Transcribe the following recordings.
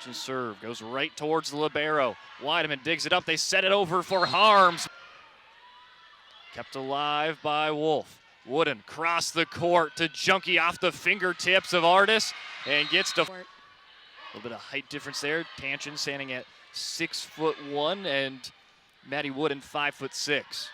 Serve goes right towards the libero. Weideman digs it up. They set it over for Harms. Kept alive by Wolf. Wooden cross the court to Junkie off the fingertips of Artis and gets to. A little bit of height difference there. Tanchin standing at 6'1" and Maddie Wooden 5'6".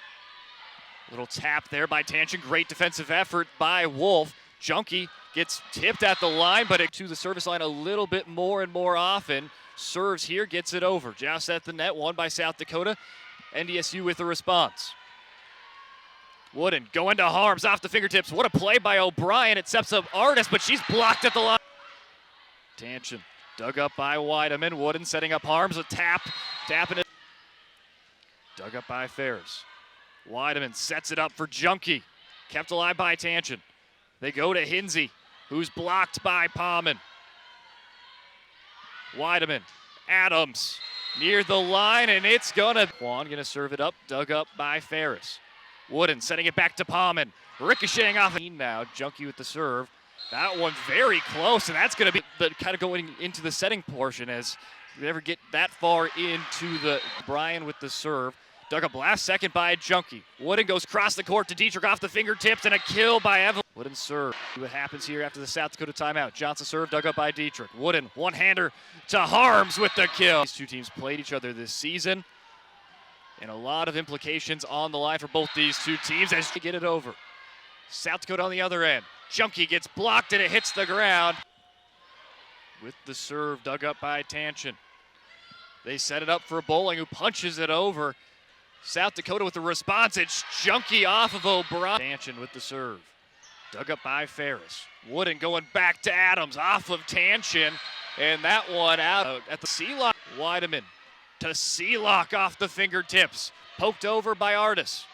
Little tap there by Tanchin. Great defensive effort by Wolf. Junkie gets tipped at the line, but to the service line a little bit more and more often. Serves here, gets it over. Joust at the net, won by South Dakota. NDSU with a response. Wooden going to Harms off the fingertips. What a play by O'Brien. It sets up Artis, but she's blocked at the line. Tanchin dug up by Weideman. Wooden setting up Harms. A tapping it. Dug up by Ferris. Weideman sets it up for Junkie. Kept alive by Tanchin. They go to Hinsey, who's blocked by Palmen. Weideman, Adams, near the line, and it's gonna serve it up, dug up by Ferris. Wooden setting it back to Palmen, ricocheting off now, Junkie with the serve. That one very close, and that's gonna be kind of going into the setting portion as we never get that far into the Brian with the serve. Dug up last second by Junkie. Wooden goes across the court to Dietrich off the fingertips, and a kill by Evelyn. Wooden serve. See what happens here after the South Dakota timeout. Johnson serve, dug up by Dietrich. Wooden, one-hander to Harms with the kill. These two teams played each other this season, and a lot of implications on the line for both these two teams as they get it over. South Dakota on the other end. Junkie gets blocked, and it hits the ground. With the serve, dug up by Tanchin. They set it up for Bowling, who punches it over. South Dakota with the response. It's Junkie off of O'Brien. Tanchin with the serve. Dug up by Ferris. Wooden going back to Adams off of Tanchin. And that one out at the C-lock. Weideman to C-lock off the fingertips. Poked over by Artis.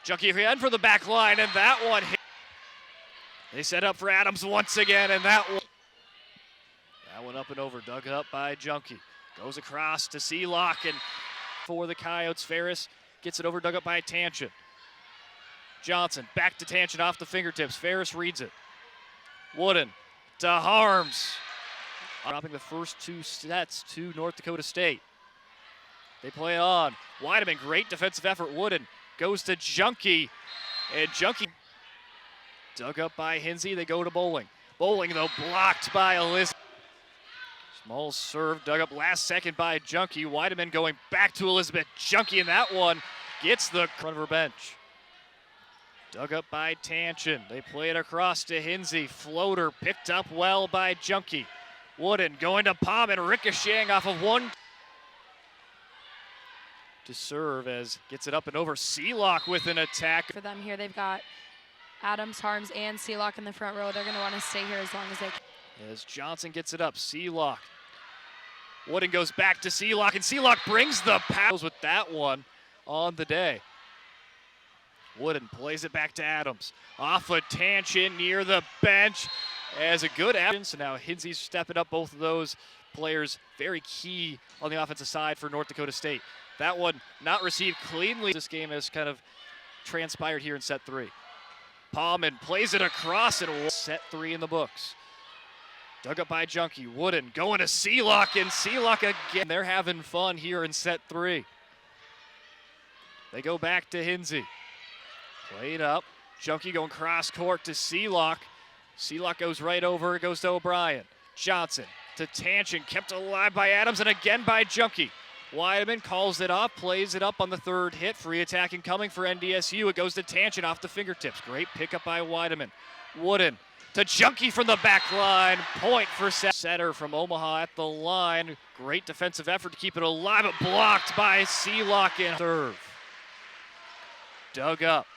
Junkie again for the back line, and that one hit. They set up for Adams once again, and that one up and over. Dug up by Junkie. Goes across to C-lock, and for the Coyotes, Ferris gets it over, dug up by Tanchin. Johnson back to Tanchin off the fingertips. Ferris reads it. Wooden to Harms. Dropping the first two sets to North Dakota State. They play on. Weideman, great defensive effort. Wooden goes to Junkie. And Junkie dug up by Hinsey. They go to Bowling. Bowling, though, blocked by Elizabeth. Small serve, dug up last second by Junkie. Weideman going back to Elizabeth. Junkie, and that one gets the front of her bench. Dug up by Tanchin. They play it across to Hinsey. Floater picked up well by Junkie. Wooden going to Palmen, ricocheting off of one. To serve as gets it up and over. C-lock with an attack. For them here, they've got Adams, Harms, and C-lock in the front row. They're going to want to stay here as long as they can. As Johnson gets it up, C-lock. Wooden goes back to C-lock, and C-lock brings the paddles with that one on the day. Wooden plays it back to Adams. Off a Tanchin near the bench as a good action. So now Hinsey's stepping up both of those players. Very key on the offensive side for North Dakota State. That one not received cleanly. This game has kind of transpired here in set three. Palmen plays it across and set three in the books. Dug up by Junkie. Wooden going to C-lock, and C-lock again. They're having fun here in set three. They go back to Hinsey. Played up. Junkie going cross court to C-lock. C-lock goes right over. It goes to O'Brien. Johnson to Tanchin. Kept alive by Adams, and again by Junkie. Weideman calls it off, plays it up on the third hit. Free attacking coming for NDSU. It goes to Tanchin off the fingertips. Great pickup by Weideman. Wooden to Junkie from the back line. Point for setter from Omaha at the line. Great defensive effort to keep it alive, but blocked by C-lock in serve. Dug up.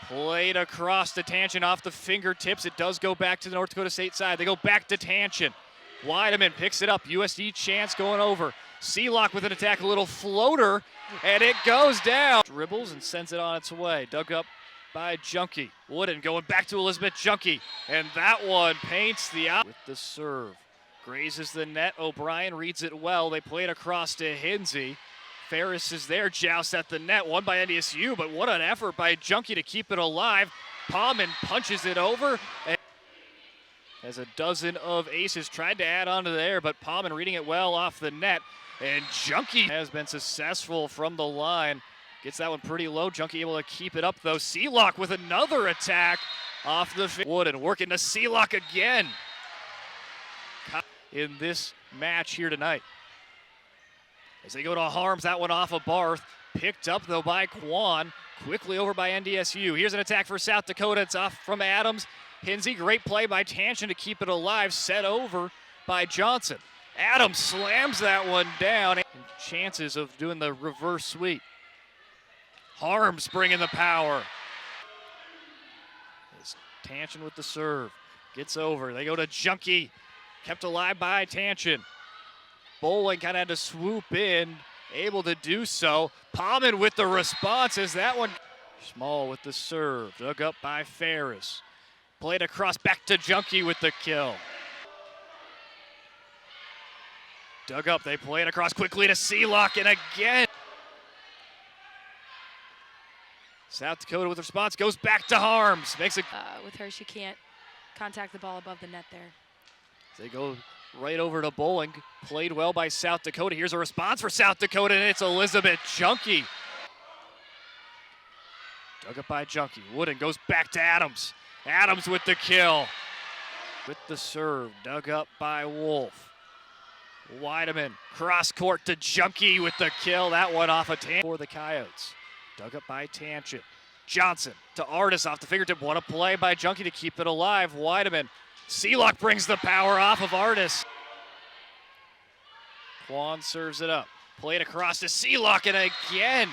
Played across to Tanchin off the fingertips. It does go back to the North Dakota State side. They go back to Tanchin. Weideman picks it up. USD chance going over. C-lock with an attack, a little floater, and it goes down. Dribbles and sends it on its way. Dug up by Junkie. Wooden going back to Elizabeth Junkie, and that one paints the out with the serve. Grazes the net. O'Brien reads it well. They play it across to Hinsey. Ferris is there, joust at the net, won by NDSU, but what an effort by Junkie to keep it alive. Palmen punches it over. And as a dozen of aces tried to add on to there, but Palmen reading it well off the net. And Junkie has been successful from the line. Gets that one pretty low. Junkie able to keep it up, though. Sealock with another attack off the Wooden, working to Sealock again in this match here tonight. As they go to Harms, that one off of Barth. Picked up, though, by Quan. Quickly over by NDSU. Here's an attack for South Dakota. It's off from Adams. Hinsey, great play by Tanchin to keep it alive. Set over by Johnson. Adams slams that one down. And chances of doing the reverse sweep. Harms bringing the power. As Tanchin with the serve. Gets over. They go to Junkie. Kept alive by Tanchin. Bowling kind of had to swoop in. Able to do so. Palmen with the response as that one. Small with the serve. Dug up by Ferris. Played across back to Junkie with the kill. Dug up. They play it across quickly to Sealock and again. South Dakota with response goes back to Harms. Makes it. With her, she can't contact the ball above the net there. They go right over to Bowling. Played well by South Dakota. Here's a response for South Dakota, and it's Elizabeth Junkie. Dug up by Junkie. Wooden goes back to Adams. Adams with the kill. With the serve. Dug up by Wolf. Weideman. Cross court to Junkie with the kill. That one off a Tanchin for the Coyotes. Dug up by Tanchin. Johnson to Artis off the fingertip. What a play by Junkie to keep it alive. Weideman. Sealock brings the power off of Artis. Quan serves it up. Played across to Sealock and again.